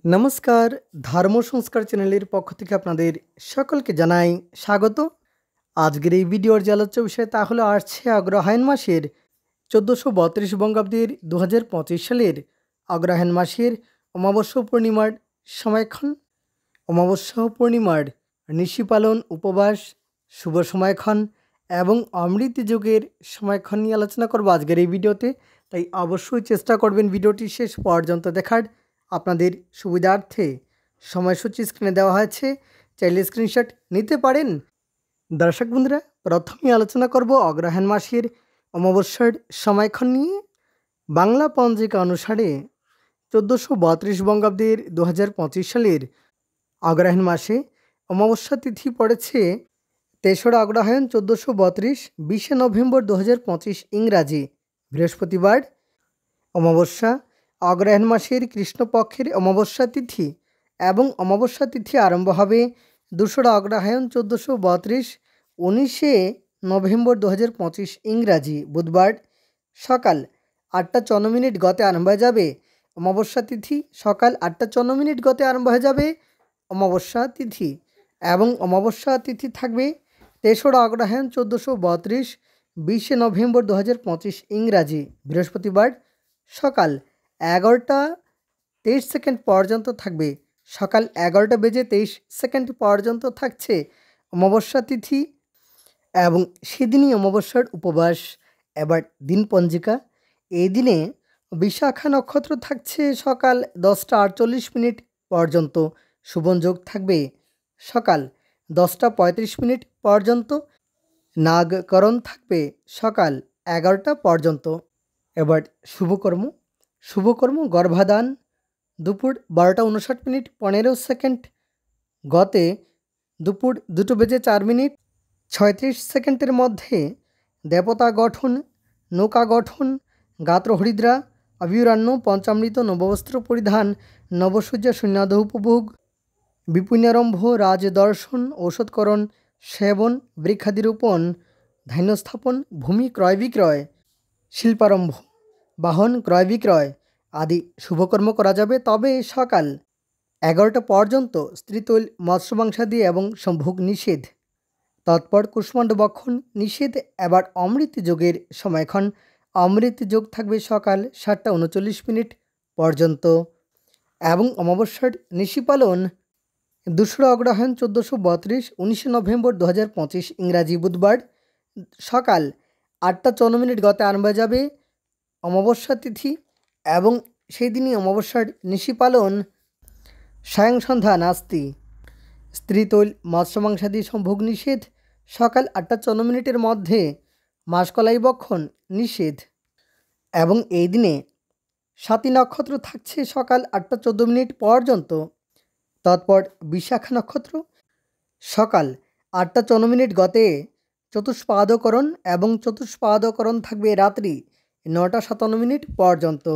নমস্কার, ধর্ম সংস্কার চ্যানেলের পক্ষ থেকে আপনাদের সকলকে জানাই স্বাগত। আজকের এই ভিডিওর যে আলোচ্য বিষয় তা হলো আসছে অগ্রহায়ণ মাসের 1432 বঙ্গাব্দের 2025 সালের অগ্রহায়ণ মাসের অমাবস্যা পূর্ণিমার সময়ক্ষণ, অমাবস্যা পূর্ণিমার নিশি পালন, উপবাস, শুভ সময়ক্ষণ এবং অমৃত যুগের সময়ক্ষণ নিয়ে আলোচনা করব আজকের এই ভিডিওতে। তাই অবশ্যই চেষ্টা করবেন ভিডিওটি শেষ পর্যন্ত দেখার। আপনাদের সুবিধার্থে সময়সূচি স্ক্রিনে দেওয়া হয়েছে, চাইলে স্ক্রিনশট নিতে পারেন। দর্শক বন্ধুরা, প্রথমেই আলোচনা করব অগ্রহায়ণ মাসের অমাবস্যার সময়ক্ষণ নিয়ে। বাংলা পঞ্জিকা অনুসারে 1432 বঙ্গাব্দের 2025 সালের অগ্রহায়ণ মাসে অমাবস্যা তিথি পড়েছে 3রা অগ্রহায়ণ 1432, 20শে নভেম্বর 2025 ইংরাজি বৃহস্পতিবার। অমাবস্যা অগ্রহায়ণ মাসের কৃষ্ণপক্ষের অমাবস্যা তিথি এবং অমাবস্যা তিথি আরম্ভ হবে 2রা অগ্রহায়ণ 1432, 19শে নভেম্বর 2025 ইংরাজি বুধবার সকাল 8টা 54 গতে আরম্ভ হয়ে যাবে অমাবস্যা তিথি। সকাল 8টা 54 গতে আরম্ভ হয়ে যাবে অমাবস্যা তিথি এবং অমাবস্যা তিথি থাকবে 3রা অগ্রহায়ণ 1432, 20শে নভেম্বর 2025 ইংরাজি বৃহস্পতিবার সকাল 11টা 23 পর্যন্ত থাকবে। সকাল 11টা বেজে 23 পর্যন্ত থাকছে অমাবস্যা তিথি এবং সেদিনই অমাবস্যার উপবাস। এবার দিন পঞ্জিকা। এই দিনে বিশাখা নক্ষত্র থাকছে সকাল 10টা 48 পর্যন্ত, শুভযোগ থাকবে সকাল 10টা 35 পর্যন্ত, নাগকরণ থাকবে সকাল 11টা পর্যন্ত। এবার শুভকর্ম গর্ভাধান দুপুর 12টা 59 গতে দুপুর 2টা বেজে 4 মিনিট 36 মধ্যে দেবতা গঠন, নৌকা গঠন, গাত্র হরিদ্রা, অভিরান্ন, পঞ্চামৃত, নববস্ত্র পরিধান, নবসূর্য শূন্যাদ উপভোগ, বিপুণ্যারম্ভ, রাজদর্শন, ঔষধকরণ, সেবন, বৃক্ষাদিরোপণ, ধান্য স্থাপন, ভূমি ক্রয় বিক্রয়, শিল্পারম্ভ, বাহন ক্রয় বিক্রয় আদি শুভকর্ম করা যাবে। তবে সকাল 11টা পর্যন্ত স্ত্রীতৈল, মৎস্যমাংসাদি এবং সম্ভোগ নিষেধ। তৎপর কুষ্মাণ্ড বক্ষণ নিষেধ। এবার অমৃত যোগের সময়ক্ষণ। অমৃত যোগ থাকবে সকাল 7টা 39 পর্যন্ত এবং অমাবস্যার নিশি পালন 2রা অগ্রহায়ণ 1432, 19শে নভেম্বর 2025 ইংরাজি বুধবার সকাল 8টা 54 গতে আরম্ভ হয়ে যাবে অমাবস্যা তিথি এবং সেই দিনই অমাবস্যার নিশি পালন। সায়ং সন্ধ্যা নাস্তি, স্ত্রীতৈল, মৎস্যমাংসাদি সম্ভোগ নিষেধ। সকাল 8টা 54 মধ্যে মাসকলাই বক্ষণ নিষেধ এবং এই দিনে স্বাতী নক্ষত্র থাকছে সকাল 8টা 14 পর্যন্ত। তৎপর বিশাখা নক্ষত্র সকাল 8টা 54 গতে চতুষ্পাদকরণ এবং চতুষ্পাদকরণ থাকবে রাত্রি 9টা 57 পর্যন্ত।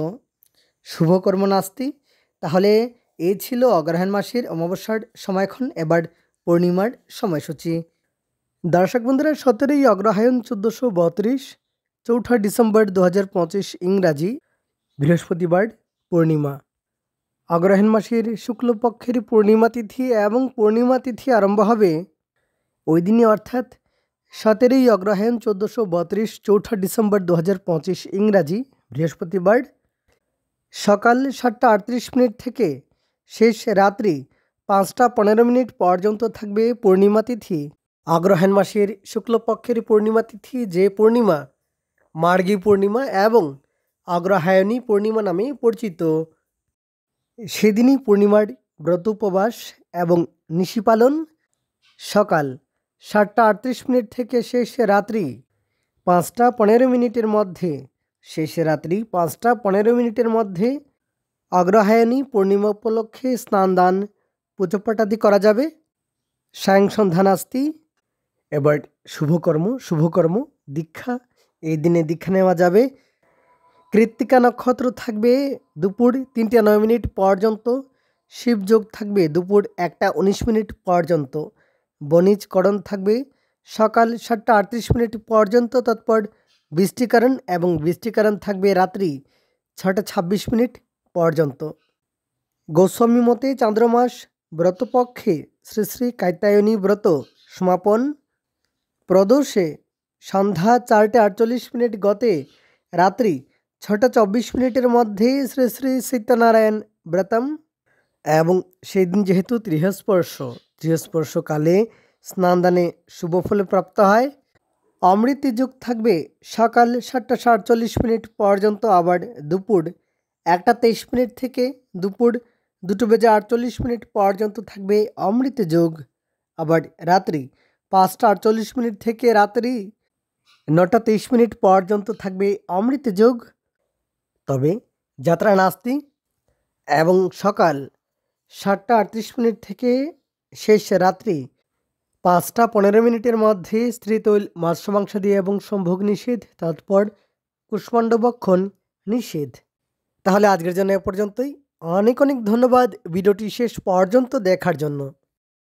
শুভকর্ম নাস্তি। তাহলে এই ছিল অগ্রহায়ণ মাসের অমাবস্যার সময়ক্ষণ। এবার পূর্ণিমার সময়সূচি। দর্শক বন্ধুরা, 17ই অগ্রহায়ণ 1432, 4ঠা ডিসেম্বর 2025 ইংরাজি বৃহস্পতিবার পূর্ণিমা। অগ্রহায়ণ মাসের শুক্লপক্ষের পূর্ণিমা তিথি এবং পূর্ণিমা তিথি আরম্ভ হবে ওই দিনই, অর্থাৎ 17ই অগ্রহায়ণ 1432, 4ঠা ডিসেম্বর 2025 ইংরাজি বৃহস্পতিবার সকাল 7টা 38 থেকে শেষ রাত্রি 5টা 15 পর্যন্ত থাকবে পূর্ণিমা তিথি। অগ্রহায়ণ মাসের শুক্লপক্ষের পূর্ণিমা তিথি, যে পূর্ণিমা মার্গী পূর্ণিমা এবং অগ্রহায়ণী পূর্ণিমা নামে পরিচিত, সেদিনই পূর্ণিমার ব্রত উপবাস এবং নিশি পালন সকাল 7টা 38 থেকে শেষ রাত্রি 5টা 15 মধ্যে। শেষ রাত্রি 5টা 15 মধ্যে অগ্রহায়ণী পূর্ণিমা উপলক্ষে স্নান দান, পুজোপাঠাদি করা যাবে। সায়ং সন্ধ্যা নাস্তি। এবার শুভকর্ম দীক্ষা। এই দিনে দীক্ষা নেওয়া যাবে। কৃত্তিকা নক্ষত্র থাকবে দুপুর 3টা 9 পর্যন্ত। শিবযোগ থাকবে দুপুর 1টা 19 পর্যন্ত। বণিজকরণ থাকবে সকাল 7টা 38 পর্যন্ত। তৎপর বৃষ্টিকরণ এবং বৃষ্টিকরণ থাকবে রাত্রি 6টা 26 পর্যন্ত। গোস্বামী মতে চান্দ্রমাস ব্রতপক্ষে শ্রী শ্রী কাত্যায়নী ব্রত সমাপন প্রদোষে সন্ধ্যা 4:48 গতে রাত্রি 6:24 মধ্যে শ্রী শ্রী সত্যনারায়ণ ব্রতম এবং সেই দিন যেহেতু ত্রিহস্পর্শকালে স্নানদানে শুভফল প্রাপ্ত হয়। অমৃত যুগ থাকবে সকাল 7:47 পর্যন্ত, আবার দুপুর 1:23 থেকে দুপুর 2:48 পর্যন্ত থাকবে অমৃত যোগ। আবার রাত্রি 5:48 থেকে রাত্রি 9:23 পর্যন্ত থাকবে অমৃত যোগ। তবে যাত্রা নাস্তি এবং সকাল 7:38 থেকে শেষ রাত্রি 5:15 মধ্যে স্ত্রী তৈল মাংস দিয়ে এবং সম্ভোগ নিষেধ, তারপর কুষ্মাণ্ড বক্ষণ নিষেধ। তাহলে আজকের জন্য এ পর্যন্তই। অনেক অনেক ধন্যবাদ ভিডিওটি শেষ পর্যন্ত দেখার জন্য।